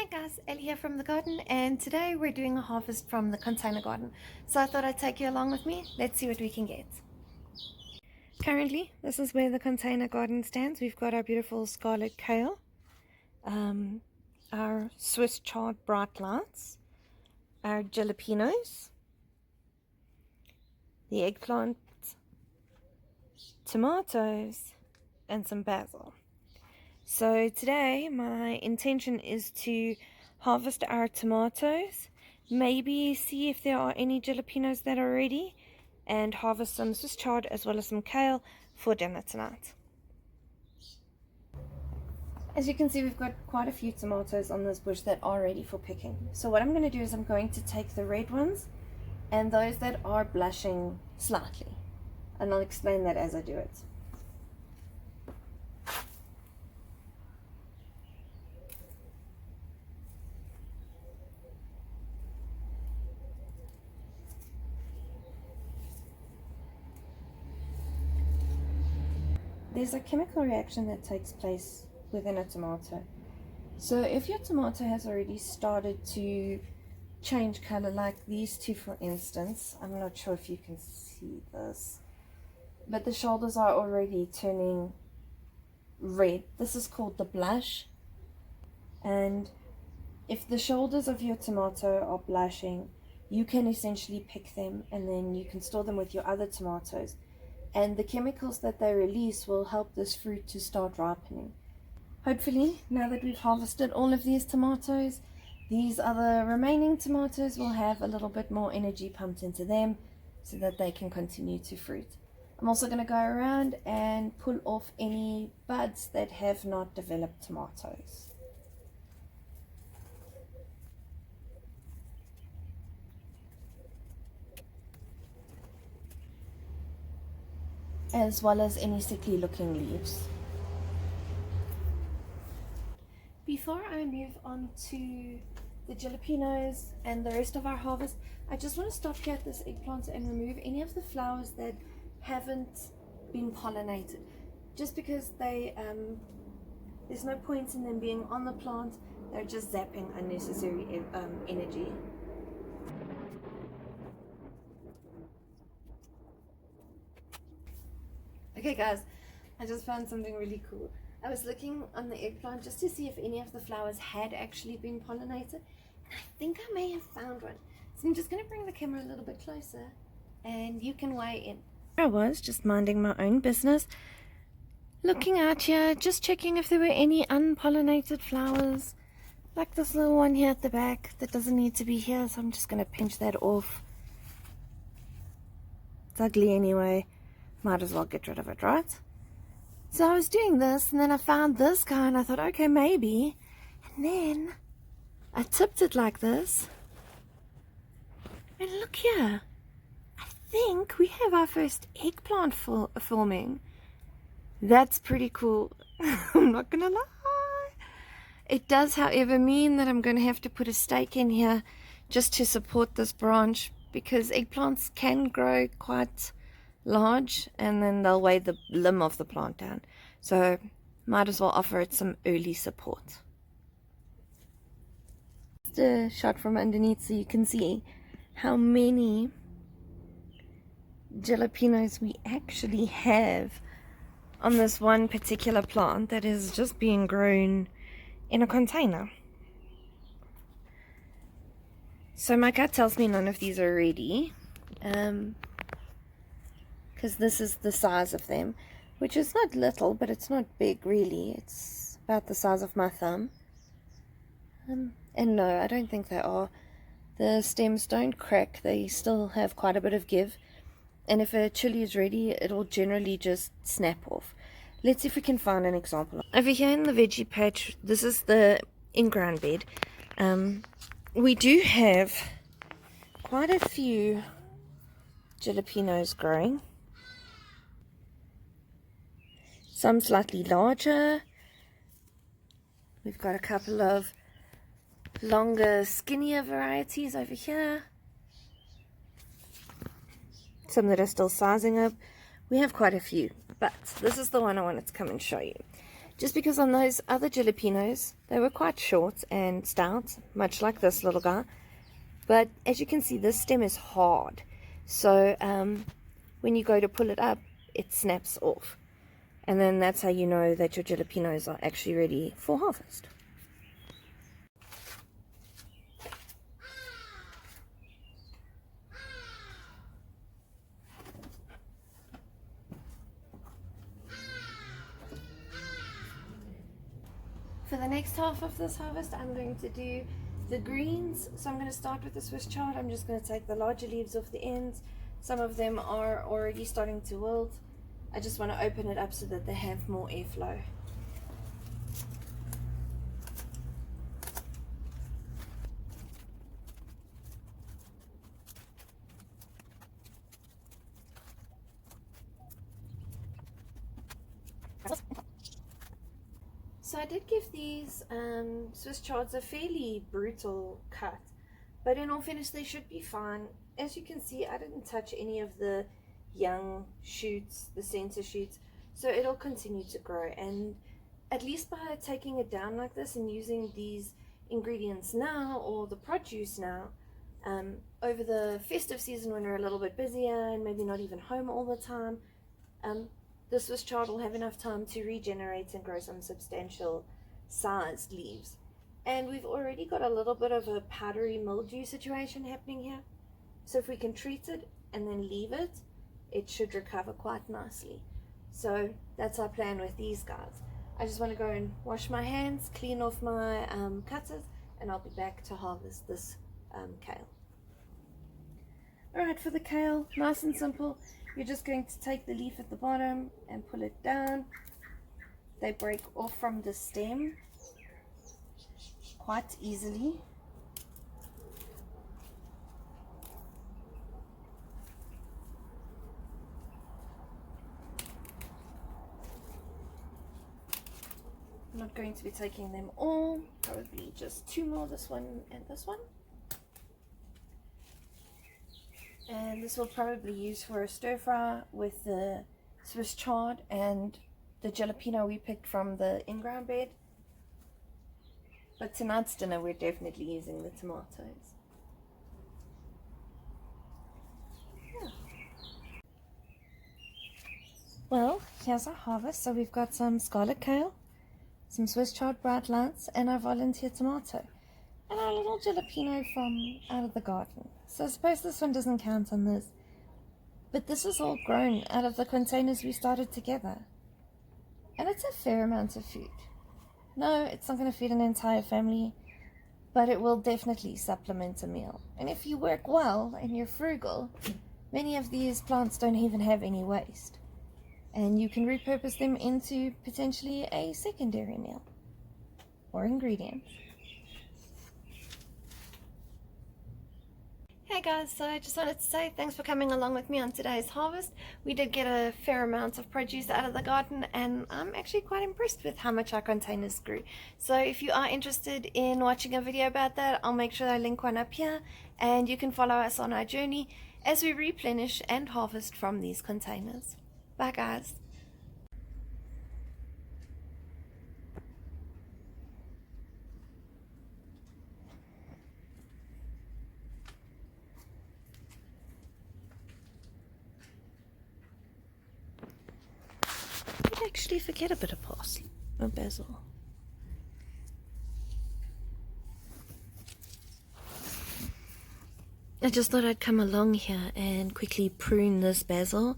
Hi guys, Ellie here from the garden, and today we're doing a harvest from the container garden. So I thought I'd take you along with me. Let's see what we can get. Currently, this is where the container garden stands. We've got our beautiful scarlet kale, our Swiss chard bright lights, our jalapeños, the eggplant, tomatoes, and some basil. So today my intention is to harvest our tomatoes, maybe see if there are any jalapeños that are ready, and harvest some Swiss chard as well as some kale for dinner tonight. As you can see, we've got quite a few tomatoes on this bush that are ready for picking. So what I'm going to do is I'm going to take the red ones and those that are blushing slightly, and I'll explain that as I do it. There's a chemical reaction that takes place within a tomato. So if your tomato has already started to change color, like these two for instance, I'm not sure if you can see this, but the shoulders are already turning red. This is called the blush. And if the shoulders of your tomato are blushing, you can essentially pick them and then you can store them with your other tomatoes. And the chemicals that they release will help this fruit to start ripening. Hopefully, now that we've harvested all of these tomatoes, these other remaining tomatoes will have a little bit more energy pumped into them so that they can continue to fruit. I'm also going to go around and pull off any buds that have not developed tomatoes. As well as any sickly looking leaves. Before I move on to the jalapeños and the rest of our harvest, I just want to stop here at this eggplant and remove any of the flowers that haven't been pollinated, just because there's no point in them being on the plant. They're just zapping unnecessary energy. Okay guys, I just found something really cool. I was looking on the eggplant just to see if any of the flowers had actually been pollinated, and I think I may have found one. So I'm just going to bring the camera a little bit closer and you can weigh in. I was just minding my own business, looking out here, just checking if there were any unpollinated flowers, like this little one here at the back that doesn't need to be here, so I'm just going to pinch that off. It's ugly anyway. Might as well get rid of it, right? So I was doing this, and then I found this guy, and I thought, okay, maybe. And then I tipped it like this. And look here. I think we have our first eggplant forming. That's pretty cool. I'm not going to lie. It does, however, mean that I'm going to have to put a stake in here just to support this branch, because eggplants can grow quite large and then they'll weigh the limb of the plant down, so might as well offer it some early support. Just a shot from underneath so you can see how many jalapeños we actually have on this one particular plant that is just being grown in a container. So my gut tells me none of these are ready, because this is the size of them, which is not little, but it's not big really. It's about the size of my thumb. And no, I don't think they are. The stems don't crack, they still have quite a bit of give, and if a chili is ready, it'll generally just snap off. Let's see if we can find an example. Over here in the veggie patch, this is the in-ground bed. We do have quite a few jalapeños growing. Some slightly larger. We've got a couple of longer, skinnier varieties over here. Some that are still sizing up. We have quite a few, but this is the one I wanted to come and show you. just because on those other jalapenos, they were quite short and stout, much like this little guy. But as you can see, this stem is hard. So when you go to pull it up, it snaps off. And then that's how you know that your jalapenos are actually ready for harvest. For the next half of this harvest, I'm going to do the greens. So I'm going to start with the Swiss chard. I'm just going to take the larger leaves off the ends. Some of them are already starting to wilt. I just want to open it up so that they have more airflow. So I did give these Swiss chards a fairly brutal cut, but in all fairness they should be fine. As you can see, I didn't touch any of the young shoots, the center shoots, so it'll continue to grow. And at least by taking it down like this and using these ingredients now, or the produce now, over the festive season when we're a little bit busier and maybe not even home all the time, the Swiss chard will have enough time to regenerate and grow some substantial sized leaves. And we've already got a little bit of a powdery mildew situation happening here. So if we can treat it and then leave it, it should recover quite nicely. So that's our plan with these guys. I just want to go and wash my hands, clean off my cutters, and I'll be back to harvest this kale. Alright, for the kale, nice and simple. You're just going to take the leaf at the bottom and pull it down. They break off from the stem quite easily. I'm not going to be taking them all, probably just two more, this one and this one. And this will probably use for a stir fry with the Swiss chard and the jalapeno we picked from the in-ground bed. But tonight's dinner we're definitely using the tomatoes. Yeah. Well, here's our harvest. So we've got some scarlet kale, some Swiss chard bright lights, and our volunteer tomato. And our little jalapeno from out of the garden. So I suppose this one doesn't count on this. But this is all grown out of the containers we started together. And it's a fair amount of food. No, it's not going to feed an entire family, but it will definitely supplement a meal. And if you work well and you're frugal, many of these plants don't even have any waste. And you can repurpose them into potentially a secondary meal or ingredient. Hey guys, so I just wanted to say thanks for coming along with me on today's harvest. We did get a fair amount of produce out of the garden, and I'm actually quite impressed with how much our containers grew. So if you are interested in watching a video about that, I'll make sure I link one up here, and you can follow us on our journey as we replenish and harvest from these containers. Bye guys. Actually forget a bit of parsley or basil. I just thought I'd come along here and quickly prune this basil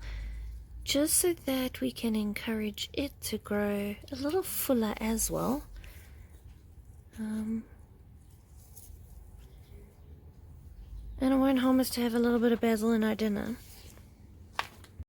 just so that we can encourage it to grow a little fuller as well. And it won't harm us to have a little bit of basil in our dinner.